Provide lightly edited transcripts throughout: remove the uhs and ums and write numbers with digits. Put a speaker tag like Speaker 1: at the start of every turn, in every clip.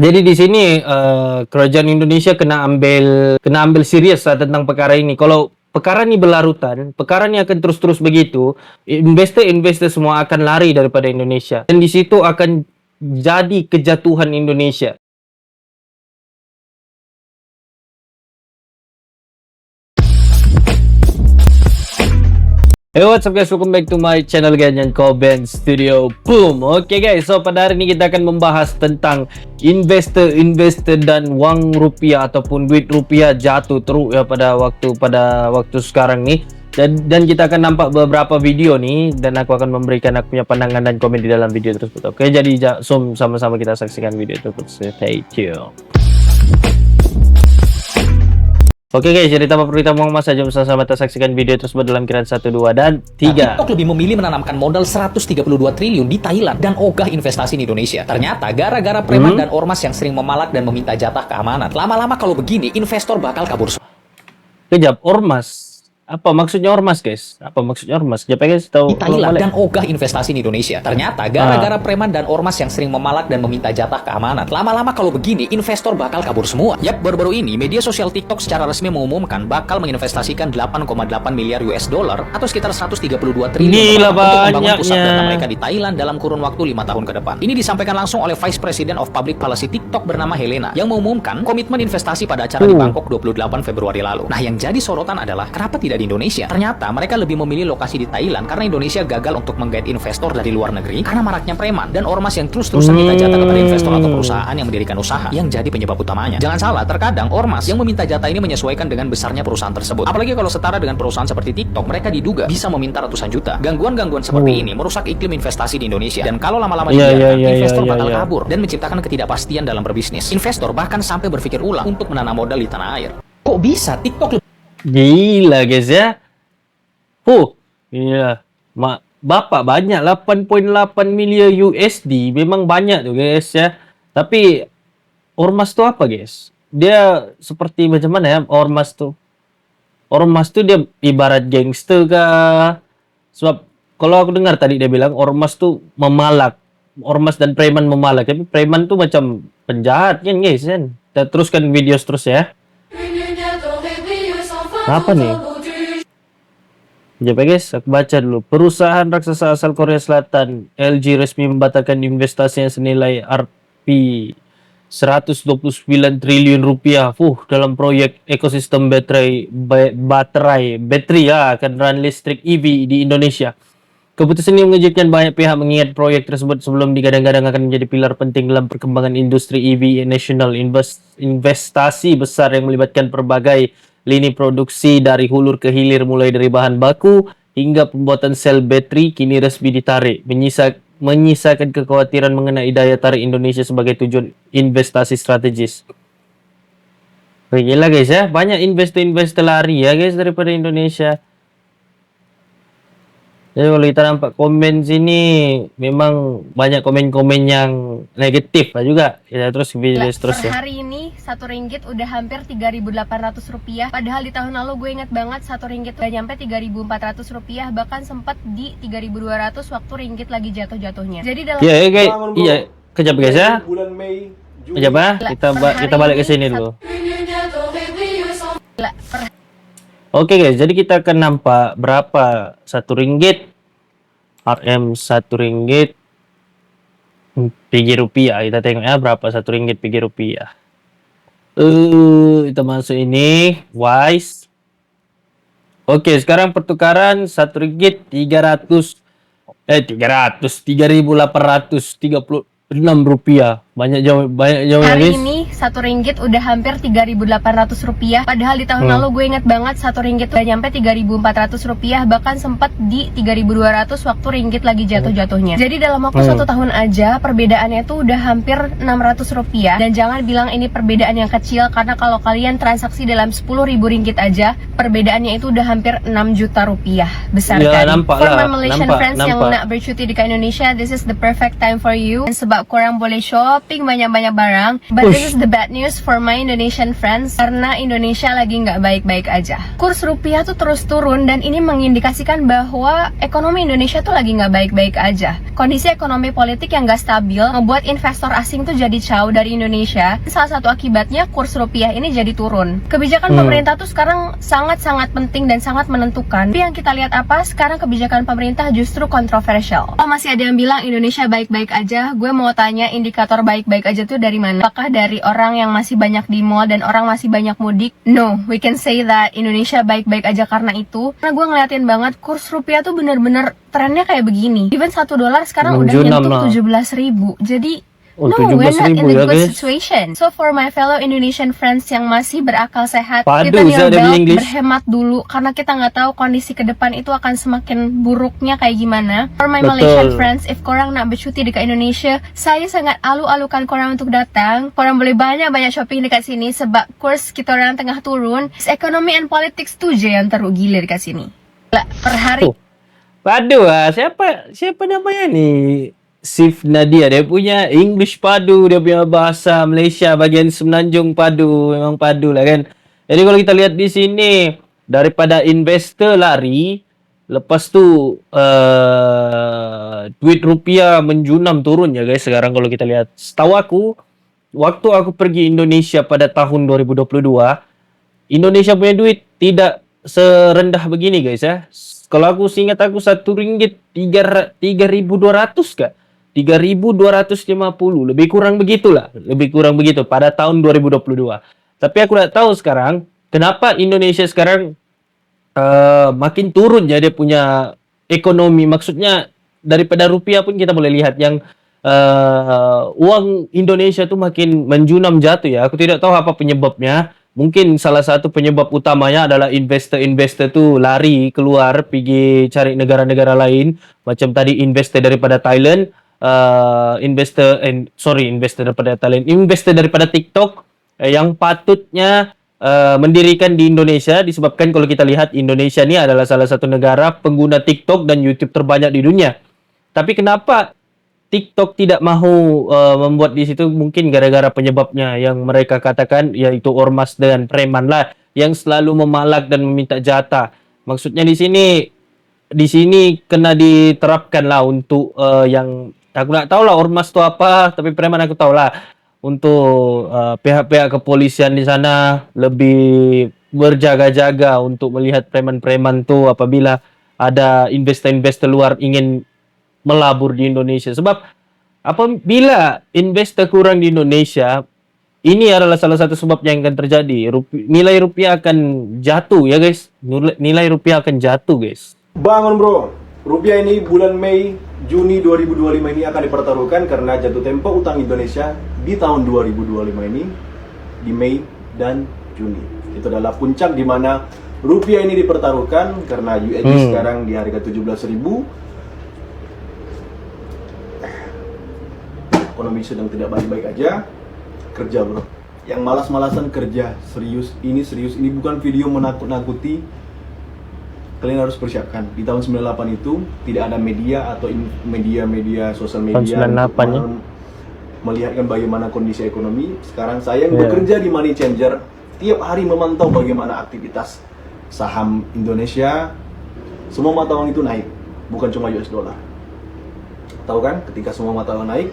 Speaker 1: Jadi di sini kerajaan Indonesia kena ambil serius lah tentang perkara ini. Kalau perkara ini berlarutan, perkara ini akan terus-terus begitu, investor semua akan lari daripada Indonesia. Dan di situ akan jadi kejatuhan Indonesia. Hey, what's up guys, welcome back to my channel Ganyan Koben Studio. Boom. Oke guys, so pada hari ini kita akan membahas tentang investor dan uang rupiah ataupun duit rupiah jatuh teruk ya pada waktu sekarang nih. Dan kita akan nampak beberapa video nih, dan aku akan memberikan aku punya pandangan dan komen di dalam video tersebut. Oke, jadi sama-sama kita saksikan video tersebut. Stay tuned. Oke guys, jadi tanpa perlu kita buang masa, jom sama-sama kita saksikan video tersebut dalam kiraan 1, 2, dan 3.
Speaker 2: TikTok lebih memilih menanamkan modal 132 triliun di Thailand dan ogah investasi di Indonesia. Ternyata gara-gara preman dan ormas yang sering memalak dan meminta jatah keamanan. Lama-lama kalau begini, investor bakal kabur semua.
Speaker 1: Kejap, ormas. Apa maksudnya ormas guys? Apa maksudnya ormas? Kejap guys, tahu
Speaker 2: Di Thailand dan ogah investasi di Indonesia. Ternyata gara-gara preman dan ormas yang sering memalak dan meminta jatah keamanan. Lama-lama kalau begini, investor bakal kabur semua. Yap, baru-baru ini media sosial TikTok secara resmi mengumumkan bakal menginvestasikan 8,8 miliar US dollar atau sekitar 132 triliun untuk membangun pusat data mereka di Thailand dalam kurun waktu 5 tahun ke depan. Ini disampaikan langsung oleh Vice President of Public Policy TikTok bernama Helena yang mengumumkan komitmen investasi pada acara di Bangkok 28 Februari lalu. Nah, yang jadi sorotan adalah kenapa tidak di Indonesia? Ternyata mereka lebih memilih lokasi di Thailand karena Indonesia gagal untuk menggait investor dari luar negeri karena maraknya preman dan ormas yang terus-terusan minta jatah kepada investor atau perusahaan yang mendirikan usaha yang jadi penyebab utamanya. Jangan salah, terkadang ormas yang meminta jatah ini menyesuaikan dengan besarnya perusahaan tersebut. Apalagi kalau setara dengan perusahaan seperti TikTok, mereka diduga bisa meminta ratusan juta. Gangguan-gangguan seperti ini merusak iklim investasi di Indonesia, dan kalau lama-lama dibiarkan, investor bakal kabur dan menciptakan ketidakpastian dalam berbisnis. Investor bahkan sampai berpikir ulang untuk menanam modal di tanah air. Kok bisa TikTok
Speaker 1: gila guys ya. Iya. Bapak banyak 8.8 miliar USD, memang banyak tuh guys ya. Tapi ormas tuh apa guys? Dia seperti macam mana ya ormas tuh? Ormas tuh dia ibarat gangster kah? Sebab kalau aku dengar tadi dia bilang ormas tuh memalak. Ormas dan preman memalak. Tapi preman tuh macam penjahat kan guys kan? Kita teruskan video terus ya. Apa nih? Ya guys, aku baca dulu. Perusahaan raksasa asal Korea Selatan, LG, resmi membatalkan investasinya senilai Rp 129 triliun rupiah dalam proyek ekosistem baterai ya, kendaraan listrik EV di Indonesia. Keputusan ini mengejutkan banyak pihak mengingat proyek tersebut sebelum digadang-gadang akan menjadi pilar penting dalam perkembangan industri EV nasional. Investasi besar yang melibatkan berbagai lini produksi dari hulur ke hilir, mulai dari bahan baku hingga pembuatan sel baterai, kini resmi ditarik, menyisakan kekhawatiran mengenai daya tarik Indonesia sebagai tujuan investasi strategis. Gila guys ya, banyak investor lari ya guys daripada Indonesia. Jadi kalau kita nampak komen sini memang banyak komen-komen yang negatif lah juga. Kita terus video terus ya.
Speaker 3: Hari ini Rp1 udah hampir Rp3.800. Padahal di tahun lalu gue inget banget Rp1 udah nyampe Rp3.400, bahkan sempat di Rp3.200 waktu ringgit lagi jatuh-jatuhnya. Jadi dalam
Speaker 1: kejap guys ya. Kejap ya. Kita balik ke sini dulu. Oke guys, jadi kita akan nampak berapa Rp1 RM Rp1 rupiah. Kita tengok ya berapa Rp1 rupiah. Kita masuk ini Wise. Oke, sekarang pertukaran Rp1 3.836 rupiah. Banyak jauh
Speaker 3: hari
Speaker 1: guys.
Speaker 3: ini Rp1 udah hampir Rp3.800. Padahal di tahun lalu gue inget banget Rp1 udah nyampe Rp3.400, bahkan sempat di Rp3.200 waktu ringgit lagi jatuh-jatuhnya. Jadi dalam waktu 1 tahun aja perbedaannya tuh udah hampir Rp600. Dan jangan bilang ini perbedaan yang kecil, karena kalau kalian transaksi dalam Rp10.000 aja, perbedaannya itu udah hampir Rp6 juta. Besar kan? For my Malaysian friends yang nak bercuti di Indonesia, this is the perfect time for you. Dan sebab korang boleh shop, shopping banyak-banyak barang. But this is the bad news for my Indonesian friends, karena Indonesia lagi nggak baik-baik aja. Kurs rupiah tuh terus turun dan ini mengindikasikan bahwa ekonomi Indonesia tuh lagi nggak baik-baik aja. Kondisi ekonomi politik yang nggak stabil membuat investor asing tuh jadi jauh dari Indonesia. Salah satu akibatnya kurs rupiah ini jadi turun. Kebijakan pemerintah tuh sekarang sangat-sangat penting dan sangat menentukan. Tapi yang kita lihat apa? Sekarang kebijakan pemerintah justru kontroversial. Oh, masih ada yang bilang Indonesia baik-baik aja. Gue mau tanya, indikator baik-baik aja tuh dari mana? Apakah dari orang yang masih banyak di mall dan orang masih banyak mudik? No, we can say that Indonesia baik-baik aja karena itu. Karena gue ngeliatin banget kurs rupiah tuh bener-bener trennya kayak begini. Even $1 sekarang udah nyentuh 17.000. Jadi no, we're not in a good situation. So for my fellow Indonesian friends yang masih berakal sehat, kita berhemat dulu karena kita nggak tahu kondisi ke depan itu akan semakin buruknya kayak gimana. For my Malaysian friends, if korang nak bercuti dekat Indonesia, saya sangat alu-alukan korang untuk datang. Korang boleh banyak-banyak shopping dekat sini sebab kurs kita orang tengah turun. Ekonomi and politics tu je yang teruk gila dekat sini. Per hari.
Speaker 1: Padu lah, siapa namanya nih? Sif Nadia, dia punya English padu, dia punya bahasa Malaysia bagian Semenanjung padu, memang padu lah kan. Jadi kalau kita lihat di sini, daripada investor lari, lepas tu duit rupiah menjunam turun ya guys. Sekarang kalau kita lihat, setahu aku, waktu aku pergi Indonesia pada tahun 2022, Indonesia punya duit tidak serendah begini guys ya. Kalau aku seingat aku RM1 3.200 kah? 3.250, lebih kurang begitulah, lebih kurang begitu pada tahun 2022. Tapi aku tak tahu sekarang kenapa Indonesia sekarang makin turun ya dia punya ekonomi. Maksudnya daripada rupiah pun kita boleh lihat yang uang Indonesia tuh makin menjunam jatuh ya. Aku tidak tahu apa penyebabnya. Mungkin salah satu penyebab utamanya adalah investor-investor tuh lari keluar pergi cari negara-negara lain. Macam tadi investor daripada Thailand. Investor daripada TikTok yang patutnya mendirikan di Indonesia, disebabkan kalau kita lihat Indonesia ini adalah salah satu negara pengguna TikTok dan YouTube terbanyak di dunia. Tapi kenapa TikTok tidak mahu membuat di situ? Mungkin gara-gara penyebabnya yang mereka katakan, yaitu ormas dan preman lah yang selalu memalak dan meminta jatah. Maksudnya di sini kena diterapkan lah untuk yang aku tak tahu lah ormas tu apa, tapi preman aku tahu lah. Untuk pihak-pihak kepolisian di sana lebih berjaga-jaga untuk melihat preman-preman tu apabila ada investor-investor luar ingin melabur di Indonesia. Sebab apabila investor kurang di Indonesia, ini adalah salah satu sebab yang akan terjadi. Nilai rupiah akan jatuh ya guys. Nilai rupiah akan jatuh guys.
Speaker 4: Bangun bro, rupiah ini bulan Mei, Juni 2025 ini akan dipertaruhkan karena jatuh tempo utang Indonesia di tahun 2025 ini di Mei dan Juni. Itu adalah puncak di mana rupiah ini dipertaruhkan karena USD sekarang di harga 17.000. Ekonomi sedang tidak baik-baik aja. Kerja bro, yang malas-malasan kerja, serius ini bukan video menakut-nakuti. Kalian harus persiapkan. Di tahun 98 itu tidak ada media atau media sosial media
Speaker 1: tahun 98
Speaker 4: melihatkan bagaimana kondisi ekonomi. Sekarang saya yang bekerja di Money Changer tiap hari memantau bagaimana aktivitas saham Indonesia. Semua mata uang itu naik, bukan cuma US dollar. Tahu kan, ketika semua mata uang naik,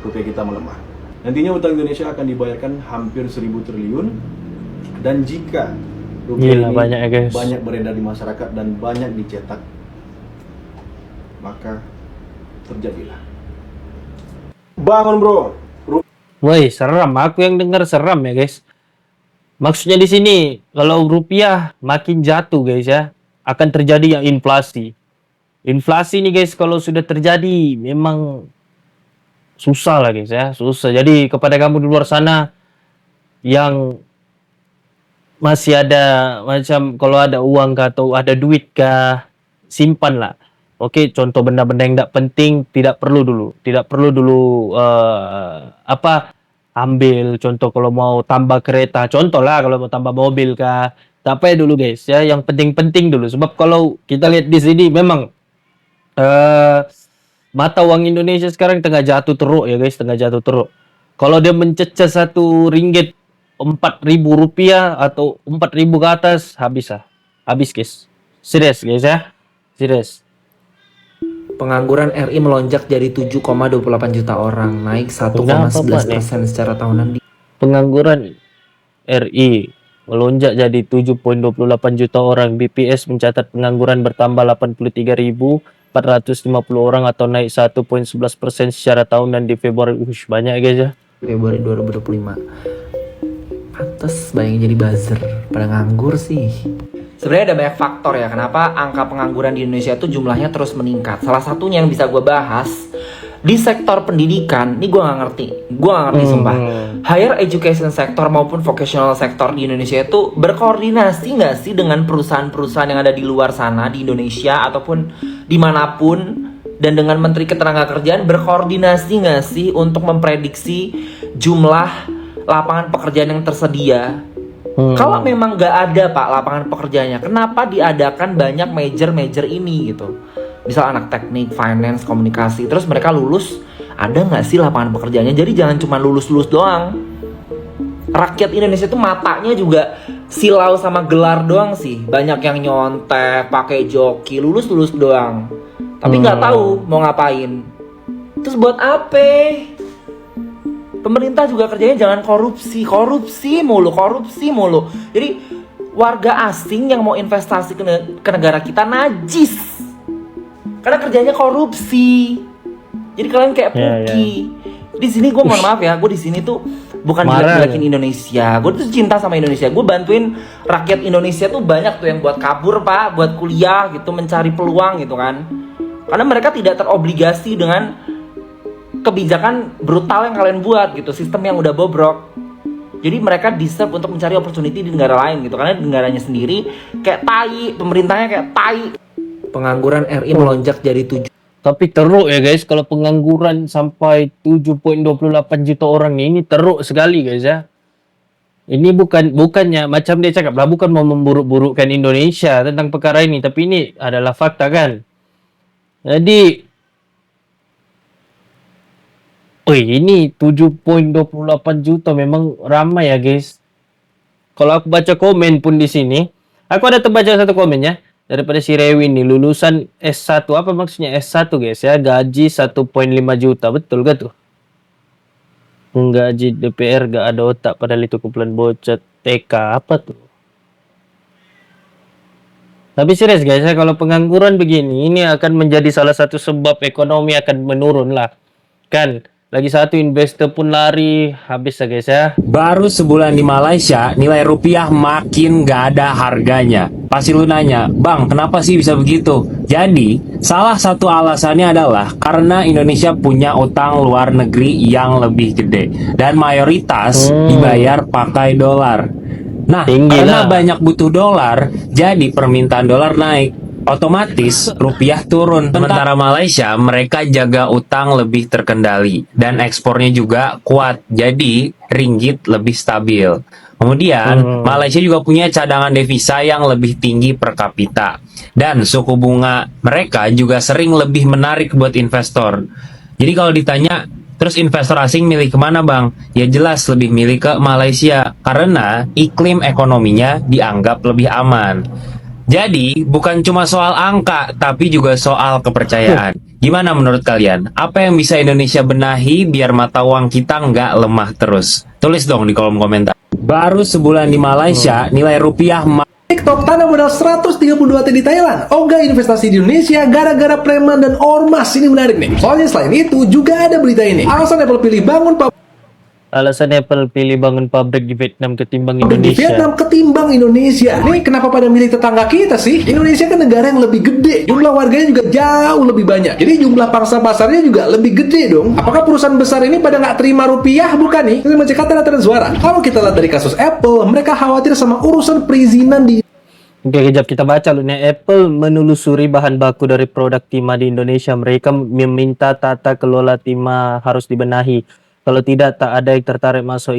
Speaker 4: rupiah kita melemah. Nantinya utang Indonesia akan dibayarkan hampir 1.000 triliun. Dan jika rupiah ini
Speaker 1: banyak ya guys,
Speaker 4: banyak beredar di masyarakat dan banyak dicetak, maka terjadilah. Bangun bro.
Speaker 1: Woi, seram. Aku yang dengar seram ya guys. Maksudnya di sini kalau rupiah makin jatuh guys ya, akan terjadi yang inflasi. Inflasi nih guys kalau sudah terjadi memang susah lah guys ya, susah. Jadi kepada kamu di luar sana yang masih ada macam kalau ada uang kah atau ada duit kah, simpan lah. Oke, contoh benda-benda yang tidak penting tidak perlu dulu ambil. Contoh kalau mau tambah kereta, contoh lah kalau mau tambah mobil kah, tak payah dulu guys ya, yang penting-penting dulu. Sebab kalau kita lihat di sini memang mata uang Indonesia sekarang tengah jatuh teruk ya guys, tengah jatuh teruk. Kalau dia mencecah Rp1 Rp4.000 atau Rp4.000 ke atas, habis lah. Habis guys. Serius guys ya. Serius.
Speaker 5: Pengangguran RI melonjak jadi 7,28 juta orang, naik 1,11% secara tahunan.
Speaker 1: Pengangguran RI melonjak jadi 7,28 juta orang. BPS mencatat pengangguran bertambah 83.450 orang atau naik 1,11% secara tahunan di Februari. Banyak guys ya.
Speaker 5: Februari 2025. Pantes bayangin jadi buzzer, pada nganggur sih. Sebenarnya ada banyak faktor ya kenapa angka pengangguran di Indonesia itu jumlahnya terus meningkat. Salah satunya yang bisa gue bahas di sektor pendidikan, ini gue nggak ngerti sumpah. Higher education sector maupun vocational sector di Indonesia itu berkoordinasi nggak sih dengan perusahaan-perusahaan yang ada di luar sana di Indonesia ataupun dimanapun, dan dengan Menteri Ketenagakerjaan berkoordinasi nggak sih untuk memprediksi jumlah lapangan pekerjaan yang tersedia? Kalau memang nggak ada pak lapangan pekerjaannya, kenapa diadakan banyak major ini gitu? Misal anak teknik, finance, komunikasi, terus mereka lulus, ada nggak sih lapangan pekerjaannya? Jadi jangan cuma lulus doang. Rakyat Indonesia tuh matanya juga silau sama gelar doang sih. Banyak yang nyontek, pakai joki, lulus doang. Tapi nggak tahu mau ngapain. Terus buat apa? Pemerintah juga kerjanya jangan korupsi mulu. Jadi warga asing yang mau investasi ke negara kita najis, karena kerjanya korupsi. Jadi kalian kayak Puki. Di sini gue mohon maaf ya, gue di sini tuh bukan jelek-jelekin Indonesia. Gue tuh cinta sama Indonesia. Gue bantuin rakyat Indonesia tuh banyak tuh yang buat kabur pak, buat kuliah gitu, mencari peluang gitu kan. Karena mereka tidak terobligasi dengan kebijakan brutal yang kalian buat gitu, sistem yang udah bobrok. Jadi mereka deserve untuk mencari opportunity di negara lain gitu, karena di negaranya sendiri kayak tai, pemerintahnya kayak tai. Pengangguran RI melonjak jadi 7.
Speaker 1: Tapi teruk ya guys, kalau pengangguran sampai 7,28 juta orang ini teruk sekali guys ya. Ini bukannya macam dia cakap lah, bukan mau memburuk-burukkan Indonesia tentang perkara ini, tapi ini adalah fakta kan. Jadi ini 7,28 juta memang ramai ya guys. Kalau aku baca komen pun di sini, aku ada terbaca satu komennya daripada si Rewi ini, lulusan S1. Apa maksudnya S1 guys ya? Gaji 1,5 juta. Betul gak tuh? Gaji DPR gak ada otak, padahal itu kumpulan bocah TK. Apa tuh? Tapi serius guys ya, kalau pengangguran begini, ini akan menjadi salah satu sebab ekonomi akan menurun lah. Kan? Lagi satu investor pun lari, habis ya guys ya.
Speaker 6: Baru sebulan di Malaysia, nilai rupiah makin gak ada harganya. Pasti lu nanya, bang kenapa sih bisa begitu? Jadi, salah satu alasannya adalah karena Indonesia punya utang luar negeri yang lebih gede. Dan mayoritas dibayar pakai dolar. Nah, karena banyak butuh dolar, jadi permintaan dolar naik. Otomatis rupiah turun. Sementara Malaysia mereka jaga utang lebih terkendali dan ekspornya juga kuat, jadi ringgit lebih stabil. Kemudian Malaysia juga punya cadangan devisa yang lebih tinggi per kapita, dan suku bunga mereka juga sering lebih menarik buat investor. Jadi kalau ditanya terus investor asing milih kemana bang? Ya jelas lebih milih ke Malaysia karena iklim ekonominya dianggap lebih aman. Jadi, bukan cuma soal angka, tapi juga soal kepercayaan. Gimana menurut kalian? Apa yang bisa Indonesia benahi biar mata uang kita nggak lemah terus? Tulis dong di kolom komentar. Baru sebulan di Malaysia, nilai rupiah
Speaker 7: TikTok tanah modal 132 T di Thailand. Ogah investasi di Indonesia gara-gara preman dan ormas. Ini menarik nih. Soalnya selain itu juga ada berita ini. Alasan Apple pilih bangun pabrik di Vietnam ketimbang Indonesia. Di Vietnam ketimbang Indonesia. Nih kenapa pada milih tetangga kita sih? Indonesia kan negara yang lebih gede. Jumlah warganya juga jauh lebih banyak. Jadi jumlah pangsa pasarnya juga lebih gede dong. Apakah perusahaan besar ini pada nggak terima rupiah? Bukan nih. Ini macam kata dan suara. Kalau kita lihat dari kasus Apple, mereka khawatir sama urusan perizinan di.
Speaker 1: Oke, kejap kita baca lu nih. Apple menelusuri bahan baku dari produk timah di Indonesia. Mereka meminta tata kelola timah harus dibenahi. Kalau tidak, tak ada yang tertarik masuk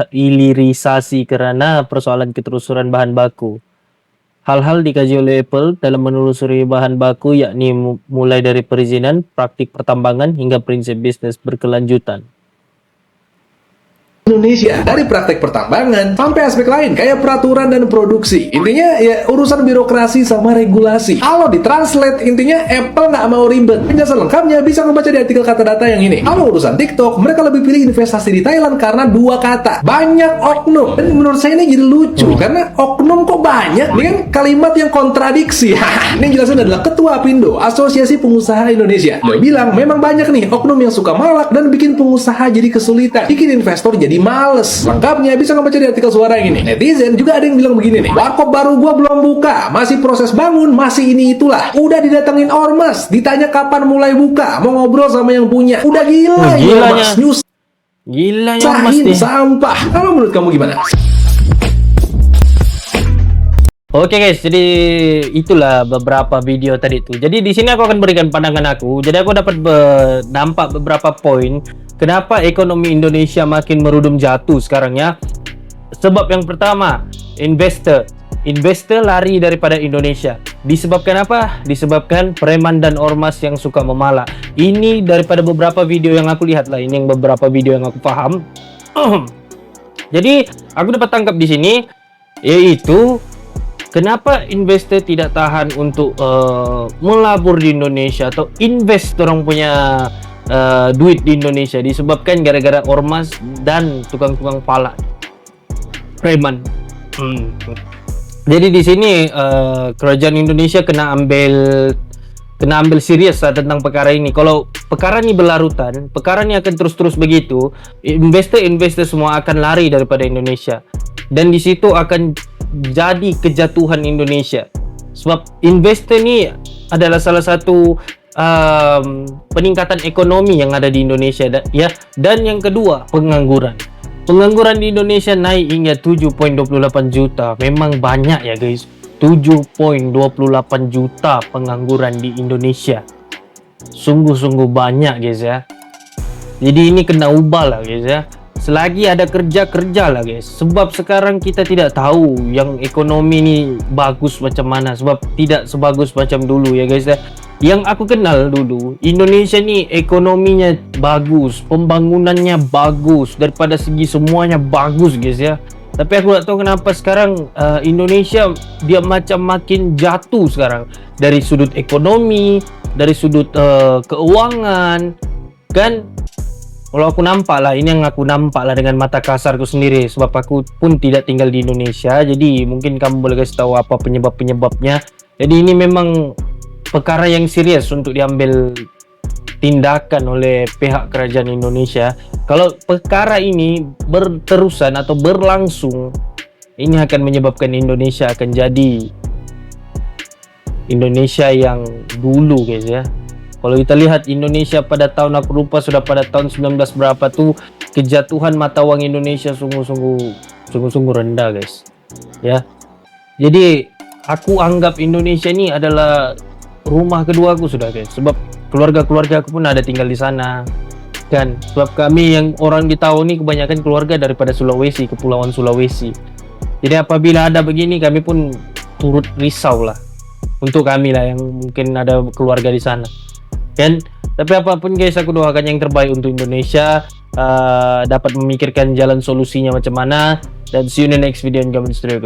Speaker 1: hilirisasi karena persoalan keterusuran bahan baku. Hal-hal dikaji oleh Apple dalam menelusuri bahan baku, yakni mulai dari perizinan, praktik pertambangan, hingga prinsip bisnis berkelanjutan.
Speaker 7: Indonesia, dari praktek pertambangan sampai aspek lain kayak peraturan dan produksi. Intinya ya urusan birokrasi sama regulasi. Kalau ditranslate intinya Apple nggak mau ribet. Penjelasan lengkapnya bisa membaca di artikel kata data yang ini. Kalau urusan TikTok, mereka lebih pilih investasi di Thailand karena 2 kata. Banyak oknum. Dan menurut saya ini jadi lucu karena oknum kok banyak. Ini kan kalimat yang kontradiksi. Ini jelasan adalah Ketua Apindo, Asosiasi Pengusaha Indonesia. Dia bilang memang banyak nih oknum yang suka malak dan bikin pengusaha jadi kesulitan, bikin investor jadi males. Lengkapnya bisa membaca di artikel suara yang ini. Netizen juga ada yang bilang begini nih, warkop baru gua belum buka, masih proses bangun, masih ini itulah. Udah didatengin ormas, ditanya kapan mulai buka, mau ngobrol sama yang punya. Udah gila ya ormas,
Speaker 1: Gilanya ormas
Speaker 7: nyusahin
Speaker 1: nih.
Speaker 7: sampah. Kalau menurut kamu gimana?
Speaker 1: Oke guys, jadi itulah beberapa video tadi tuh. Jadi di sini aku akan berikan pandangan aku. Jadi aku dapat nampak beberapa poin kenapa ekonomi Indonesia makin merudum jatuh sekarang ya. Sebab yang pertama, investor lari daripada Indonesia. Disebabkan apa? Disebabkan preman dan ormas yang suka memalak. Ini daripada beberapa video yang aku lihat lah. Ini yang beberapa video yang aku paham. Jadi aku dapat tangkap di sini, yaitu kenapa investor tidak tahan untuk melabur di Indonesia atau invest orang punya duit di Indonesia, disebabkan gara-gara ormas dan tukang-tukang palak, preman. Jadi di sini kerajaan Indonesia kena ambil serius lah tentang perkara ini. Kalau perkara ini berlarutan, perkara ini akan terus-terus begitu, investor semua akan lari daripada Indonesia, dan di situ akan jadi kejatuhan Indonesia. Sebab investor ni adalah salah satu peningkatan ekonomi yang ada di Indonesia ya. Dan yang kedua, pengangguran di Indonesia naik hingga 7.28 juta. Memang banyak ya guys, 7.28 juta pengangguran di Indonesia. Sungguh-sungguh banyak guys ya. Jadi ini kena ubah lah guys ya. Selagi ada kerja lah guys. Sebab sekarang kita tidak tahu yang ekonomi ni bagus macam mana. Sebab tidak sebagus macam dulu ya guys ya. Yang aku kenal dulu, Indonesia ni ekonominya bagus, pembangunannya bagus, daripada segi semuanya bagus guys ya. Tapi aku tak tahu kenapa sekarang Indonesia dia macam makin jatuh sekarang. Dari sudut ekonomi, dari sudut keuangan kan. Kalau aku nampak lah, ini yang aku nampak lah dengan mata kasarku sendiri. Sebab aku pun tidak tinggal di Indonesia, jadi mungkin kamu boleh kasih tahu apa penyebab-penyebabnya. Jadi ini memang perkara yang serius untuk diambil tindakan oleh pihak kerajaan Indonesia. Kalau perkara ini berterusan atau berlangsung, ini akan menyebabkan Indonesia akan jadi Indonesia yang dulu guys ya. Kalau kita lihat Indonesia pada tahun, aku lupa sudah pada tahun 19 berapa tuh, kejatuhan mata uang Indonesia sungguh-sungguh rendah guys ya. Jadi aku anggap Indonesia ini adalah rumah kedua aku sudah guys. Sebab keluarga aku pun ada tinggal di sana kan. Sebab kami yang orang di Tau ini kebanyakan keluarga daripada Sulawesi, Kepulauan Sulawesi. Jadi apabila ada begini, kami pun turut risau lah. Untuk kami lah yang mungkin ada keluarga di sana kan. Tapi apapun guys, aku doakan yang terbaik untuk Indonesia, dapat memikirkan jalan solusinya macam mana. Dan see you in the next video in Gamen Studio.